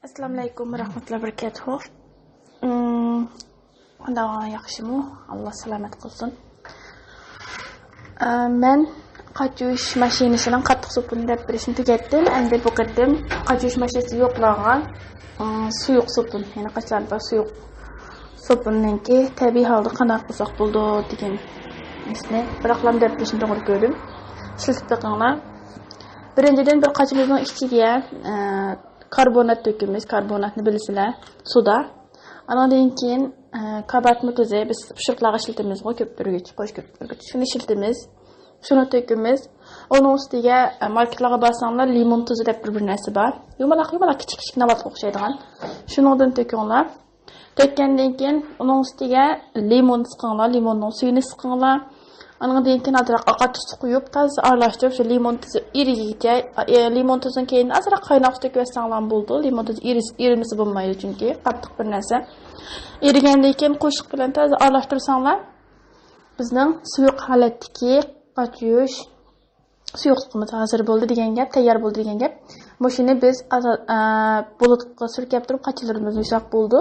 Assalomu alaykum va rahmatullohi va barakatuh. Xudo yaxshimi? Alloh salomat qilsin. Men qachush mashinasining qattiq sopini deb berishni tugatdim. Endi bu qadam qachush mashinasi yo'qlangan suyuq sopun, ya'ni qachonda suyuq sopunninki tabiiy holda qanday qilsak bo'ldi degan isni biroqlam deb berishni to'g'ri ko'rdim. Ishlatib beqinglar. Birinchidan bir qachimizning ichiga karbonat dökümüz, karbonatni bilisizlar, suda. Ondan keyin kabartma tuzu, biz pişiriklarga ishlatamiz, ko'ptirgich, qo'sh ko'ptirgich. Shuni ishlatamiz. Shuni dökümüz. Onun ustiga marketlarga borsanglar limon tuzu deb bir narsa bor. Yumaloq kichik nabatga o'xshaydigan. Shundan dökinglar. Dökkandan keyin onun ustiga limon siqinglar, limonning suyini siqinglar. Ondan keyin azroq aqaç quyib, tez aralashtirib, shu limon tuzu erigicha, limon tuzini keyin azroq qaynaq suv qo'ysanglar bo'ldi. Limon tuzu erimisi bo'lmaydi chunki qattiq bir narsa. Erigandan keyin qo'shiq bilan tez aralashtirsanglar, bizning suyuq holatdagi qachush suyuq suqimiz hazır bo'ldi degan gap, tayyor bo'ldi degan gap. Mashina biz bulutga surkab turib qachilarimiz yumshoq bo'ldi.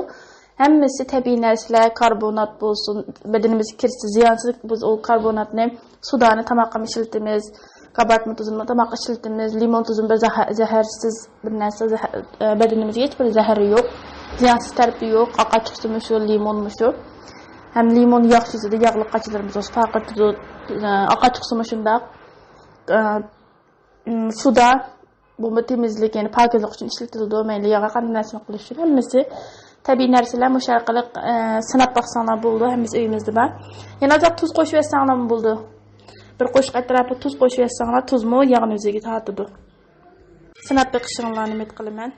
Hammasi tabiiy narsalar, karbonat bo'lsin, bedenimizga kirsa ziyonsiz, biz o karbonatni sudani tomoqqa ishlatamiz, kabartma tuzini tomoqqa ishlatamiz, limon tuzini bir zaharsiz bir narsa, bedenimizga hech bir zahari yo'q, ziyonsiz tarafi yo'q, aqachiqsimi shu, limonmi shu. Ham limon yaxshisi yog'li qachilarimiz o'z faqat aqachiqsimi shundoq suda bu temizlik, ya'ni pokizlik uchun ishlatiladi, mayli yog'ga qanday narsa qilish uchun hammasi tabiiy narsalar musharqalik sinab baqsanglar bo'ldi, hammasi uyimizda bor. Yana da tuz qo'shib yersanglar bo'ldi. Bir qo'shiq atrofiga tuz qo'shib yersanglar, tuzmi yog'ni o'ziga tortadi. Sinab baqishinglarni umid qilaman.